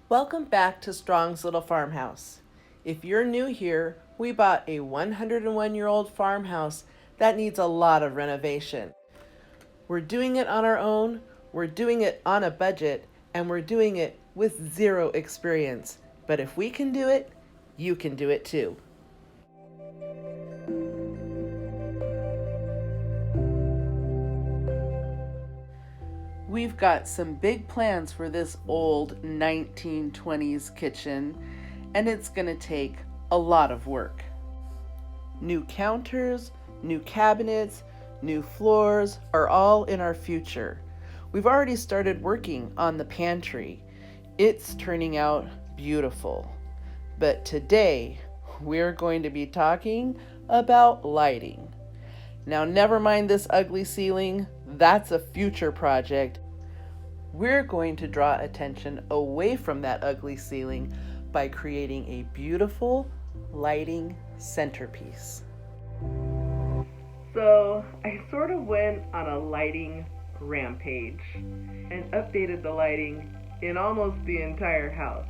Welcome back to Strong's Little Farmhouse. If you're new here, we bought a 101-year-old farmhouse that needs a lot of renovation. We're doing it on our own, we're doing it on a budget, and we're doing it with zero experience. But if we can do it, you can do it too. We've got some big plans for this old 1920s kitchen, and it's going to take a lot of work. New counters, new cabinets, new floors are all in our future. We've already started working on the pantry. It's turning out beautiful. But today, we're going to be talking about lighting. Now, never mind this ugly ceiling, that's a future project. We're going to draw attention away from that ugly ceiling by creating a beautiful lighting centerpiece. So I sort of went on a lighting rampage and updated the lighting in almost the entire house.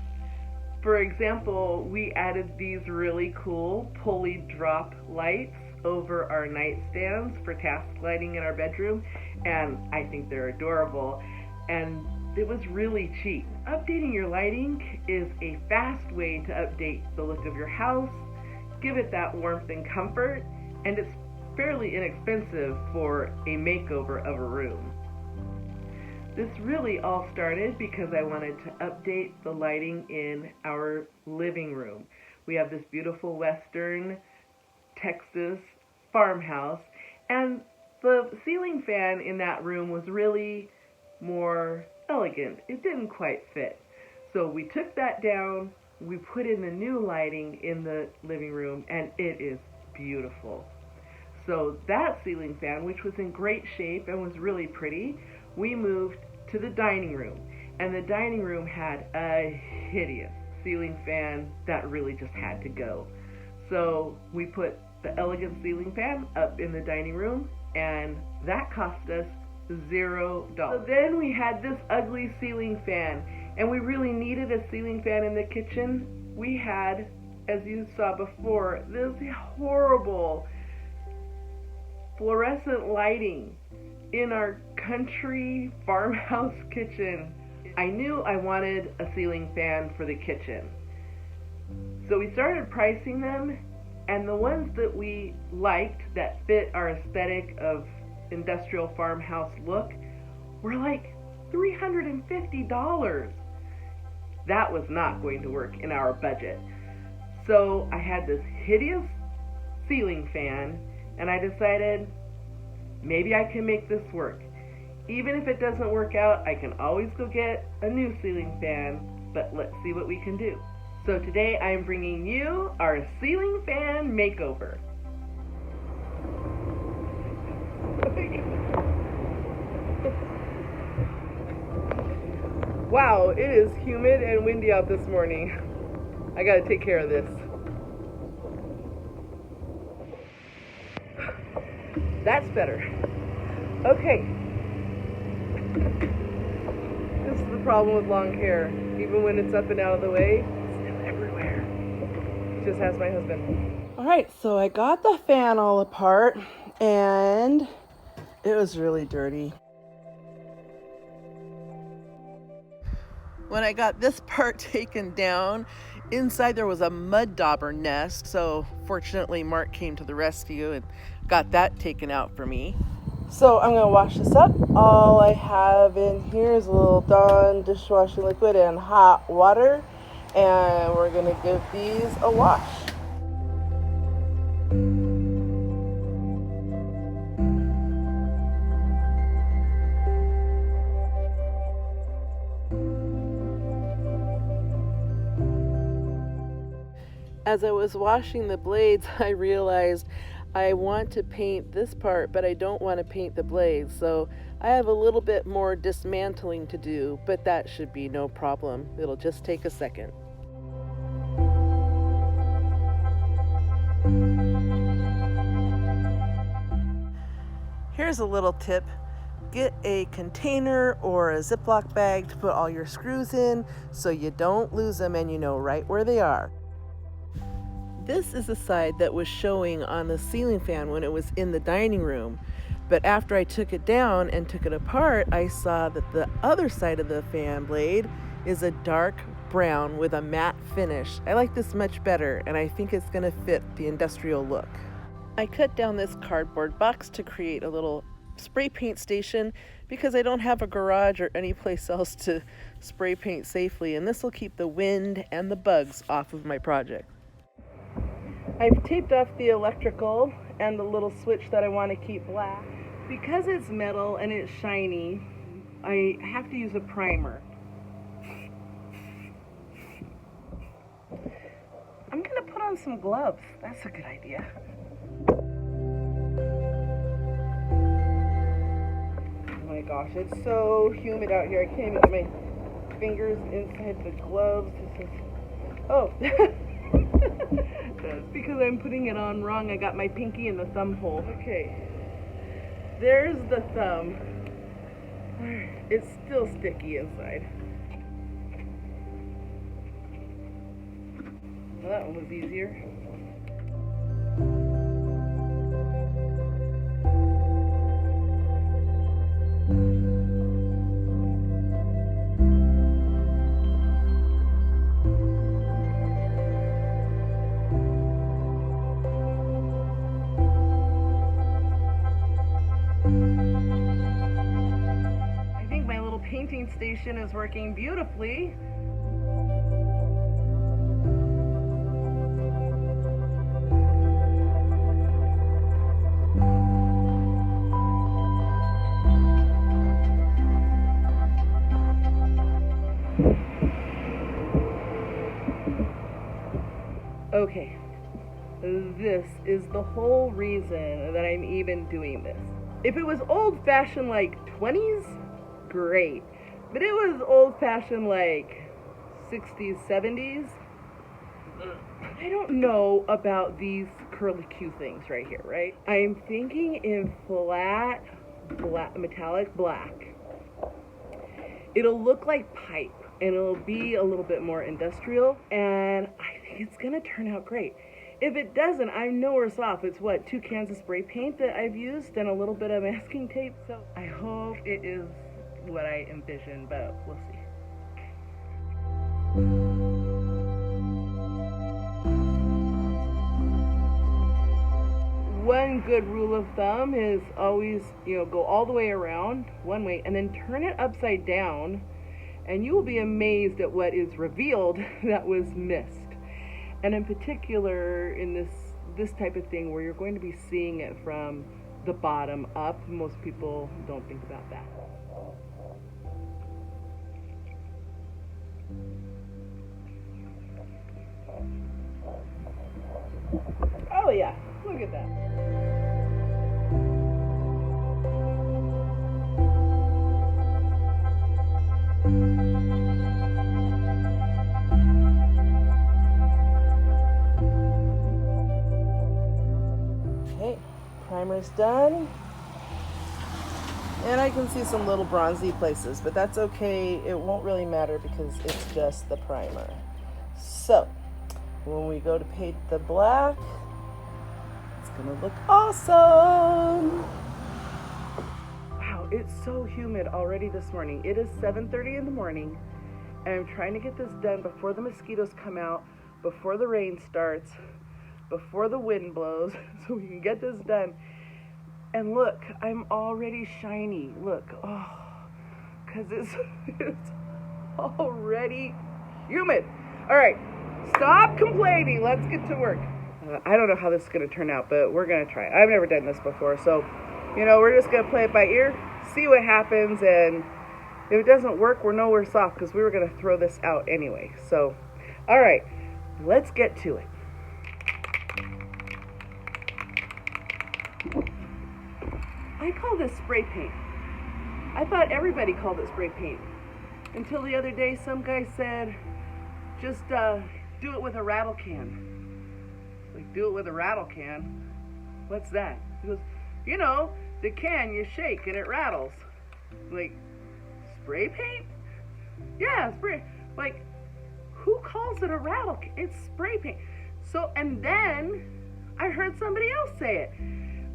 For example, we added these really cool pulley drop lights over our nightstands for task lighting in our bedroom, and I think they're adorable. And it was really cheap. Updating your lighting is a fast way to update the look of your house, give it that warmth and comfort, and it's fairly inexpensive for a makeover of a room. This really all started because I wanted to update the lighting in our living room. We have this beautiful Western Texas farmhouse, and the ceiling fan in that room was really more elegant. It didn't quite fit. So we took that down, we put in the new lighting in the living room, and it is beautiful. So that ceiling fan, which was in great shape and was really pretty, we moved to the dining room. And the dining room had a hideous ceiling fan that really just had to go. So we put the elegant ceiling fan up in the dining room, and that cost us $0. So then we had this ugly ceiling fan, and we really needed a ceiling fan in the kitchen. We had, as you saw before, this horrible fluorescent lighting in our country farmhouse kitchen. I knew I wanted a ceiling fan for the kitchen. So we started pricing them, and the ones that we liked that fit our aesthetic of industrial farmhouse look were like $350. That was not going to work in our budget. So I had this hideous ceiling fan, and I decided maybe I can make this work. Even if it doesn't work out, I can always go get a new ceiling fan, but let's see what we can do. So today I'm bringing you our ceiling fan makeover. Wow, it is humid and windy out this morning. I gotta take care of this. That's better. Okay. This is the problem with long hair. Even when it's up and out of the way, it's still everywhere. Just ask my husband. Alright, so I got the fan all apart, and it was really dirty. When I got this part taken down, inside there was a mud dauber nest, so fortunately Mark came to the rescue and got that taken out for me. So I'm going to wash this up. All I have in here is a little Dawn dishwashing liquid and hot water, and we're going to give these a wash. As I was washing the blades, I realized I want to paint this part, but I don't want to paint the blades. So I have a little bit more dismantling to do, but that should be no problem. It'll just take a second. Here's a little tip. get a container or a Ziploc bag to put all your screws in so you don't lose them and you know right where they are. This is the side that was showing on the ceiling fan when it was in the dining room. But after I took it down and took it apart, I saw that the other side of the fan blade is a dark brown with a matte finish. I like this much better, and I think it's gonna fit the industrial look. I cut down this cardboard box to create a little spray paint station because I don't have a garage or any place else to spray paint safely, and this will keep the wind and the bugs off of my project. I've taped off the electrical and the little switch that I want to keep black. Because it's metal and it's shiny, I have to use a primer. I'm gonna put on some gloves. That's a good idea. Oh my gosh, it's so humid out here. I can't even get my fingers inside the gloves. This is... Oh. That's because I'm putting it on wrong. I got my pinky in the thumb hole. Okay. There's the thumb. It's still sticky inside. Well, that one was easier. Painting station is working beautifully. Okay, this is the whole reason that I'm even doing this. If it was old-fashioned like 20s, great. But it was old-fashioned like 60s, 70s. I don't know about these curlicue things right here, right? I'm thinking in flat, black, metallic black. It'll look like pipe, and it'll be a little bit more industrial, and I think it's gonna turn out great. If it doesn't, I'm no worse off. It's what, 2 cans of spray paint that I've used and a little bit of masking tape, so I hope it is what I envision, but we'll see. One good rule of thumb is always, go all the way around one way and then turn it upside down, and you will be amazed at what is revealed that was missed. And in particular, in this type of thing where you're going to be seeing it from the bottom up, most people don't think about that. Oh yeah, look at that. Okay, primer's done. And I can see some little bronzy places, but that's okay. It won't really matter because it's just the primer. So, when we go to paint the black, it's gonna look awesome. Wow, it's so humid already this morning. It is 7:30 in the morning, and I'm trying to get this done before the mosquitoes come out, before the rain starts, before the wind blows, so we can get this done. And look, I'm already shiny. Look, oh, because it's already humid. All right, stop complaining. Let's get to work. I don't know how this is going to turn out, but we're going to try. I've never done this before, so, we're just going to play it by ear, see what happens, and if it doesn't work, we're no worse off because we were going to throw this out anyway. So, all right, let's get to it. I call this spray paint. I thought everybody called it spray paint until the other day some guy said, just do it with a rattle can. Like, do it with a rattle can? What's that? He goes, the can you shake and it rattles. Like, spray paint? Yeah, spray. Like, who calls it a rattle can? It's spray paint. So, and then I heard somebody else say it.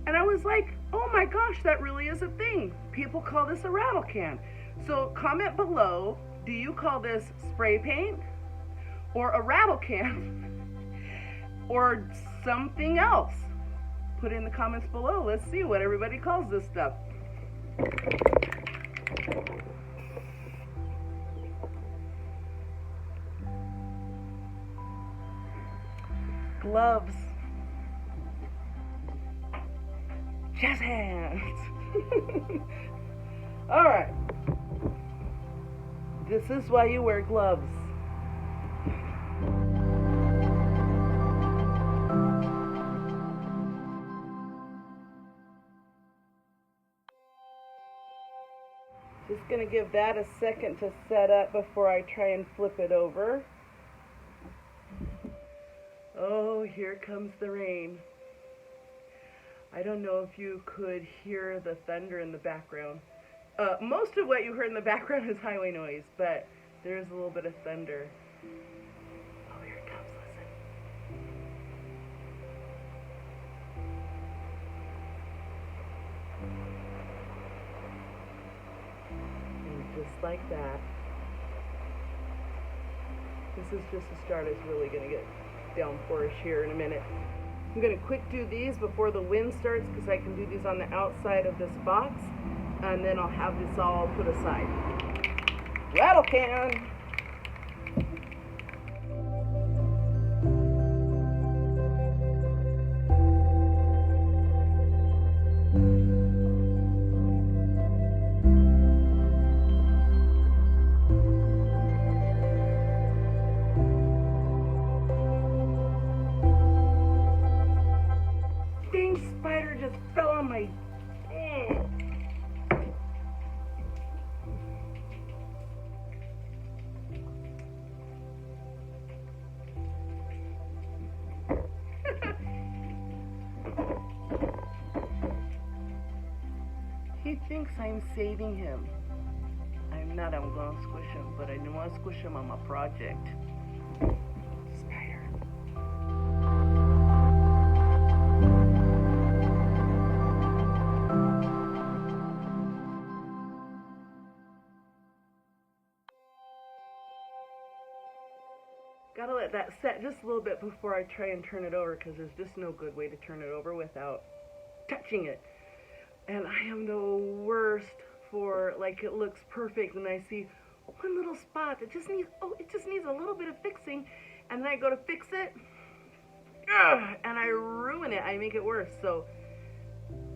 And I was like, oh my gosh, that really is a thing. People call this a rattle can. So comment below, do you call this spray paint or a rattle can or something else? Put it in the comments below. Let's see what everybody calls this stuff. Gloves. Jazz hands. All right. This is why you wear gloves. Just gonna give that a second to set up before I try and flip it over. Oh, here comes the rain. I don't know if you could hear the thunder in the background. Most of what you heard in the background is highway noise, but there's a little bit of thunder. Oh, here it comes, listen. And just like that. This is just the start. It's really going to get downpourish here in a minute. I'm going to quick do these before the wind starts because I can do these on the outside of this box, and then I'll have this all put aside. Rattle can! Spider just fell on my... He thinks I'm saving him. I'm not. I'm going to squish him, but I don't want to squish him on my project. Spider. Gotta let that set just a little bit before I try and turn it over, because there's just no good way to turn it over without touching it. And I am the worst for, like, it looks perfect and I see one little spot that just needs, it just needs a little bit of fixing, and then I go to fix it, and I ruin it. I make it worse. So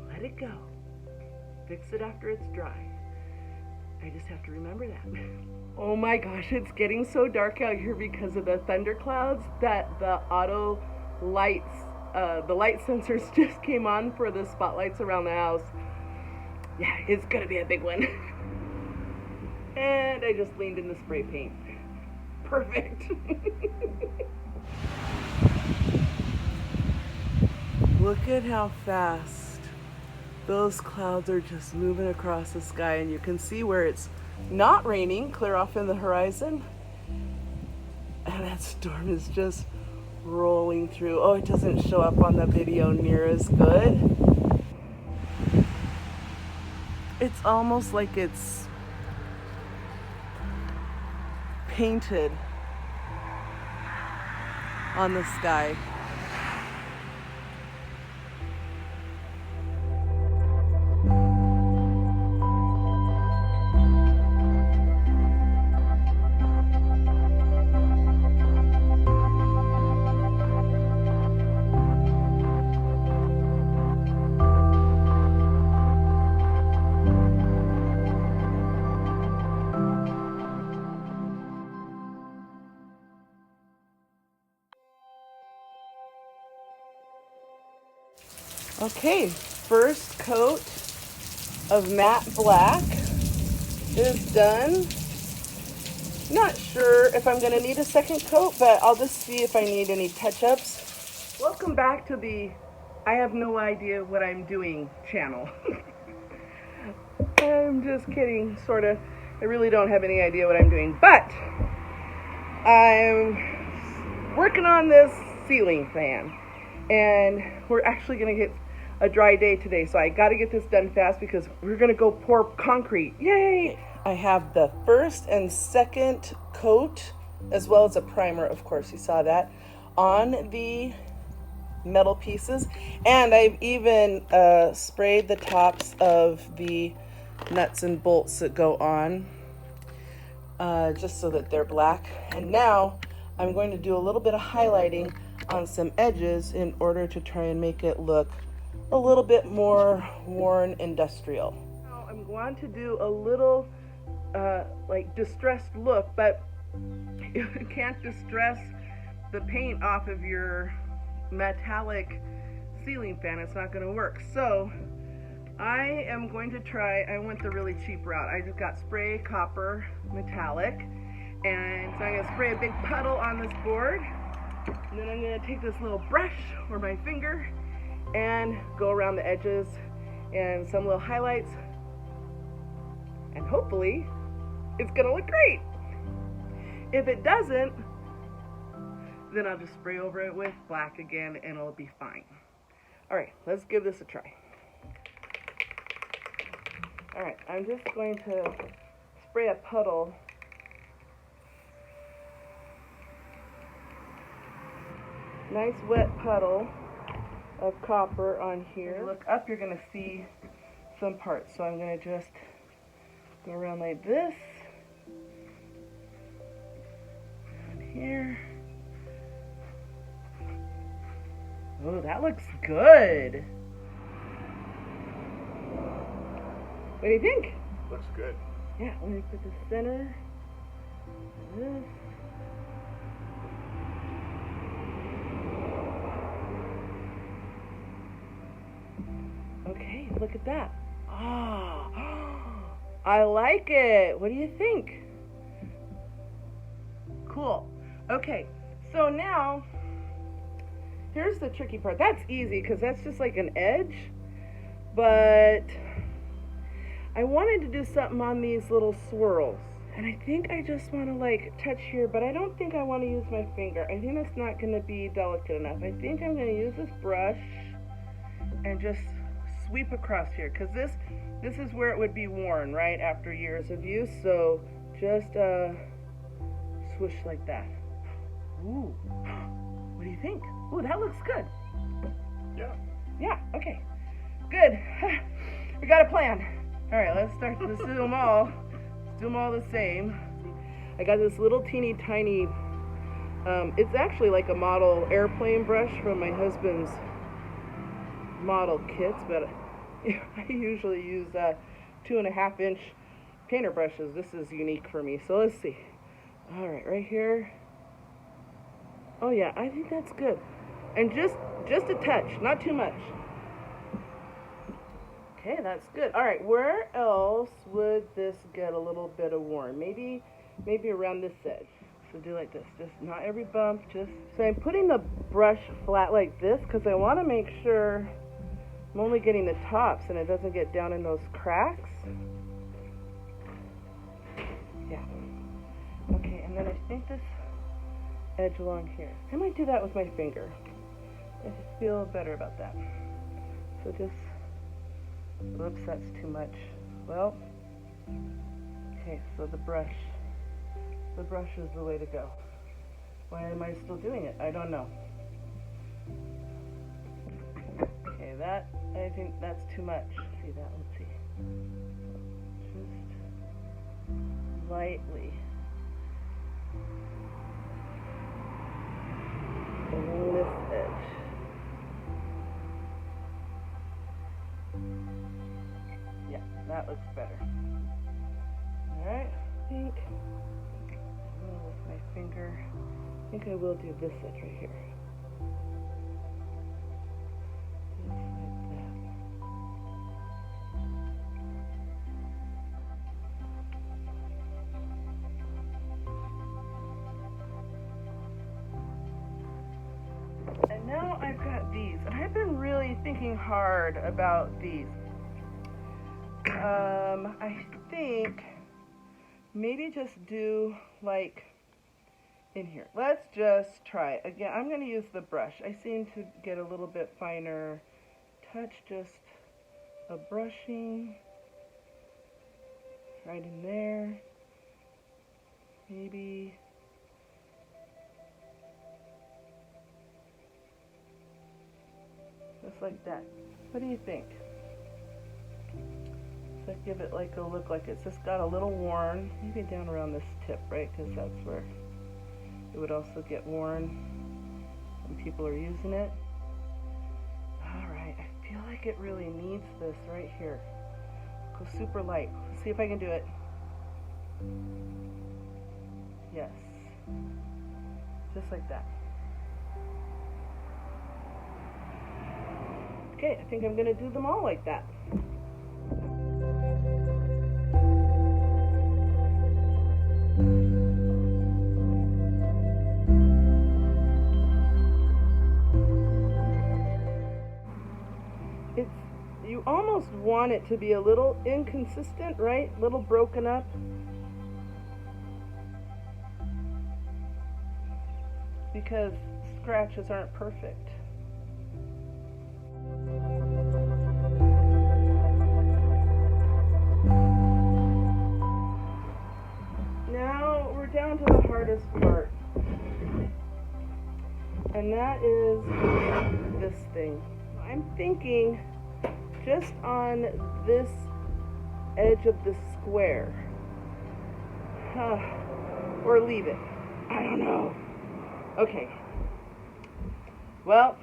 let it go. Fix it after it's dry. I just have to remember that. Oh my gosh, it's getting so dark out here because of the thunderclouds that the auto lights, the light sensors just came on for the spotlights around the house. Yeah, it's gonna be a big one. And I just leaned in the spray paint. Perfect. Look at how fast those clouds are just moving across the sky, and you can see where it's not raining, clear off in the horizon. And that storm is just rolling through. Oh, it doesn't show up on the video near as good. It's almost like it's painted on the sky. Okay, first coat of matte black is done. Not sure if I'm going to need a second coat, but I'll just see if I need any touch-ups. Welcome back to the I have no idea what I'm doing channel. I'm just kidding, sort of. I really don't have any idea what I'm doing, but I'm working on this ceiling fan, and we're actually going to get a dry day today, so I got to get this done fast because we're going to go pour concrete. Yay! I have the first and second coat, as well as a primer, of course, you saw that, on the metal pieces, and I've even sprayed the tops of the nuts and bolts that go on, just so that they're black. And now I'm going to do a little bit of highlighting on some edges in order to try and make it look a little bit more worn industrial. Now I'm going to do a little like distressed look, but you can't distress the paint off of your metallic ceiling fan. It's not going to work. So I am going to try, I went the really cheap route. I just got spray copper metallic, and so I'm going to spray a big puddle on this board, and then I'm going to take this little brush or my finger and go around the edges and some little highlights, and hopefully it's going to look great. If it doesn't, then I'll just spray over it with black again and it'll be fine. Alright, let's give this a try. Alright, I'm just going to spray a puddle. Nice wet puddle of copper on here. If you look up, you're going to see some parts. So I'm going to just go around like this. Down here. Oh, that looks good. What do you think? Looks good. Yeah, let me put the center. This. Okay, look at that. Oh, I like it. What do you think? Cool. Okay, so now here's the tricky part. That's easy because that's just like an edge, but I wanted to do something on these little swirls, and I think I just want to like touch here, but I don't think I want to use my finger. I think that's not going to be delicate enough. I think I'm going to use this brush and just sweep across here, because this is where it would be worn, right, after years of use. So just swoosh like that. Ooh, what do you think? Ooh, that looks good. Yeah, okay, good. We got a plan. All right, let's do them all. Let's do them all the same. I got this little teeny tiny, it's actually like a model airplane brush from my husband's model kits, but I usually use 2.5 inch painter brushes. This is unique for me, so let's see. All right here. Oh yeah, I think that's good. And just a touch, not too much. Okay, that's good. All right, where else would this get a little bit of worn? Maybe around this edge. So do like this, just not every bump, just. So I'm putting the brush flat like this because I want to make sure I'm only getting the tops and it doesn't get down in those cracks. Yeah. Okay, and then I think this edge along here. I might do that with my finger. I just feel better about that. So just, oops, that's too much. Well, okay, so the brush is the way to go. Why am I still doing it? I don't know. Okay, I think that's too much. See that? Let's see. Just lightly. Along this edge. Yeah, that looks better. Alright, I think with my finger, I think I will do this edge right here. Just like that. And now I've got these, and I've been really thinking hard about these. I think maybe just do like in here. Let's just try it. Again, I'm going to use the brush. I seem to get a little bit finer touch, just a brushing right in there. Maybe just like that. What do you think? So give it like a look like it's just got a little worn, maybe down around this tip, right? Because that's where it would also get worn when people are using it. Alright, I feel like it really needs this right here. Go super light. Let's see if I can do it. Yes. Just like that. Okay, I think I'm going to do them all like that. You almost want it to be a little inconsistent, right? A little broken up. Because scratches aren't perfect. Now we're down to the hardest part. And that is this thing. I'm thinking just on this edge of the square. Or leave it. I don't know. Okay. Well,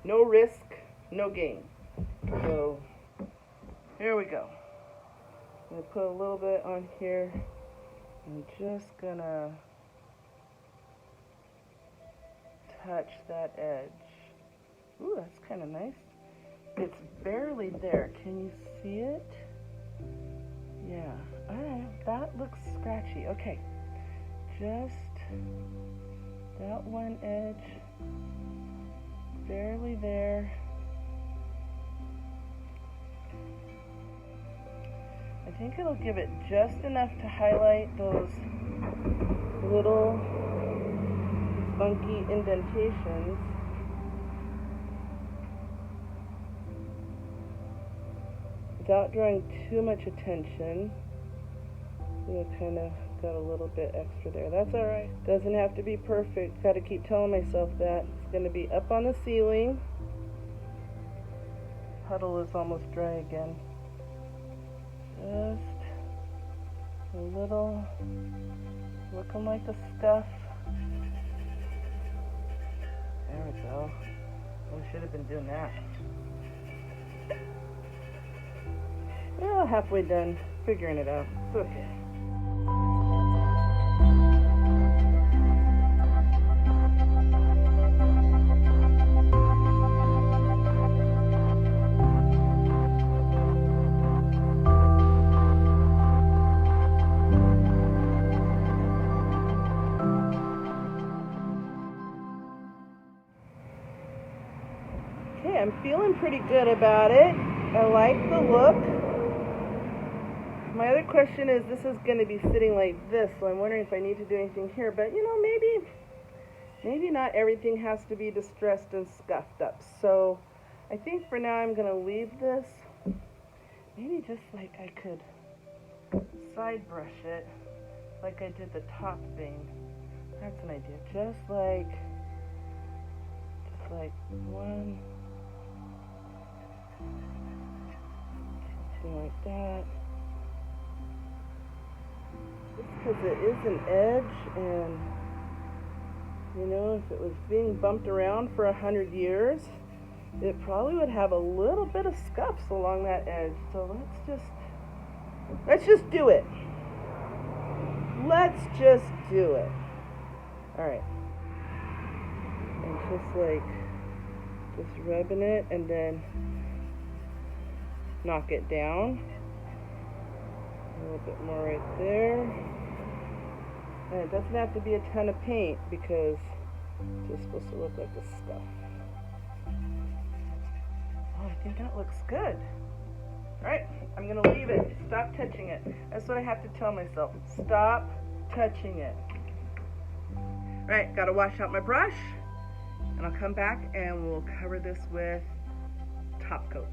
no risk, no gain. So, here we go. I'm going to put a little bit on here. I'm just going to touch that edge. Ooh, that's kind of nice. It's barely there. Can you see it? Yeah. Alright, that looks scratchy. Okay. Just that one edge. Barely there. I think it'll give it just enough to highlight those little funky indentations. Without drawing too much attention. I kind of got a little bit extra there. That's alright. Doesn't have to be perfect. Got to keep telling myself that. It's going to be up on the ceiling. Puddle is almost dry again. Just a little, looking like a scuff. There we go. We should have been doing that. Well, halfway done figuring it out. It's okay. Okay, I'm feeling pretty good about it. I like the look. My other question is, this is going to be sitting like this, so I'm wondering if I need to do anything here. But, you know, maybe not everything has to be distressed and scuffed up. So I think for now I'm going to leave this. Maybe just like I could side brush it like I did the top thing. That's an idea. Just like one, something like that. Because it is an edge, and you know, if it was being bumped around for 100 years, it probably would have a little bit of scuffs along that edge. So let's just do it. Let's just do it. All right. And just rubbing it, and then knock it down. A little bit more right there. And it doesn't have to be a ton of paint because it's just supposed to look like a scuff. Oh, I think that looks good. All right, I'm gonna leave it. Stop touching it. That's what I have to tell myself. Stop touching it. All right, gotta wash out my brush, and I'll come back and we'll cover this with top coat.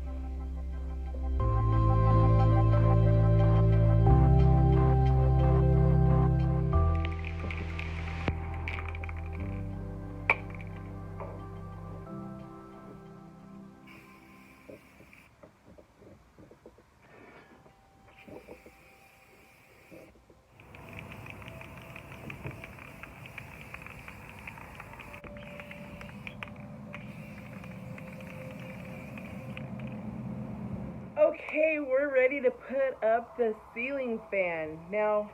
Okay, we're ready to put up the ceiling fan. Now,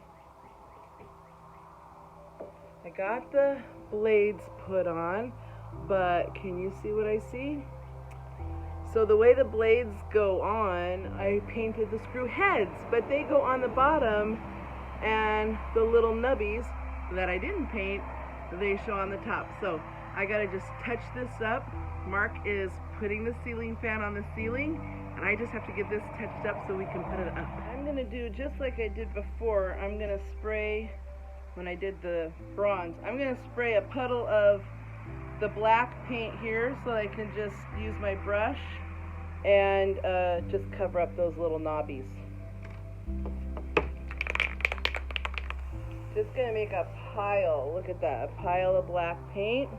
I got the blades put on, but can you see what I see? So the way the blades go on, I painted the screw heads, but they go on the bottom, and the little nubbies that I didn't paint, they show on the top. So I gotta just touch this up. Mark is putting the ceiling fan on the ceiling, and I just have to get this touched up so we can put it up. I'm gonna do just like I did before. I'm gonna spray, when I did the bronze, I'm gonna spray a puddle of the black paint here so I can just use my brush and just cover up those little knobbies. Just gonna make a pile, look at that, a pile of black paint.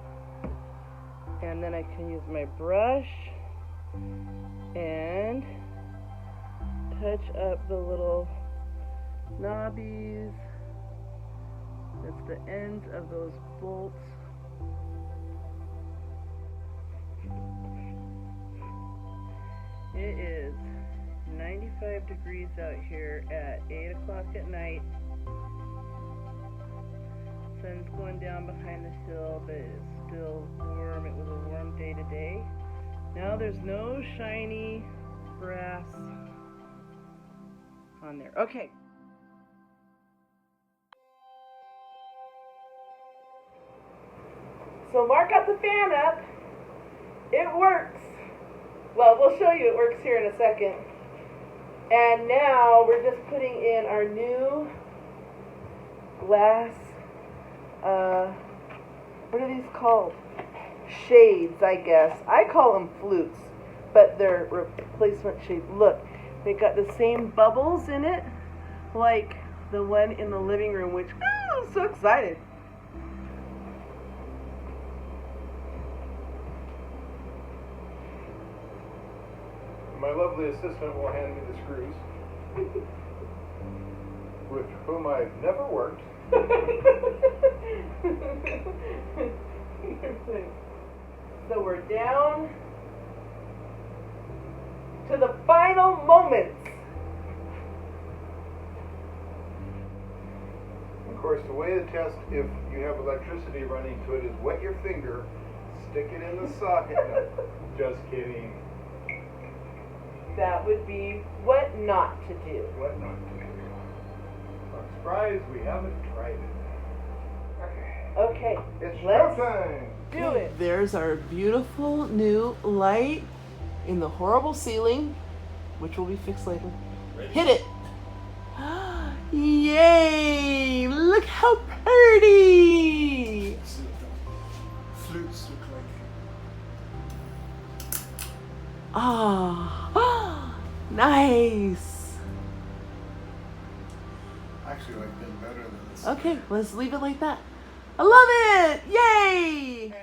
And then I can use my brush and touch up the little knobbies. That's the ends of those bolts. It is 95 degrees out here at 8 o'clock at night. Sun's going down behind the hill, but it's still warm. It was a warm day today. Now there's no shiny brass on there. Okay. So Mark got the fan up. It works. Well, we'll show you it works here in a second. And now we're just putting in our new glass, what are these called? Shades, I guess. I call them flutes, but they're replacement shades. Look, they got the same bubbles in it, like the one in the living room, which, I'm so excited. My lovely assistant will hand me the screws, with whom I've never worked. So we're down to the final moments. Of course, the way to test if you have electricity running to it is wet your finger, stick it in the socket. No, just kidding. That would be what not to do. What not to do. I'm surprised we haven't tried it. Okay, It's let's showtime! do it. There's our beautiful new light in the horrible ceiling, which will be fixed later. Ready? Hit it! Yay! Look how pretty! Flutes look like. Ah, nice. Actually, I've been better than this. Okay, let's leave it like that. I love it! Yay!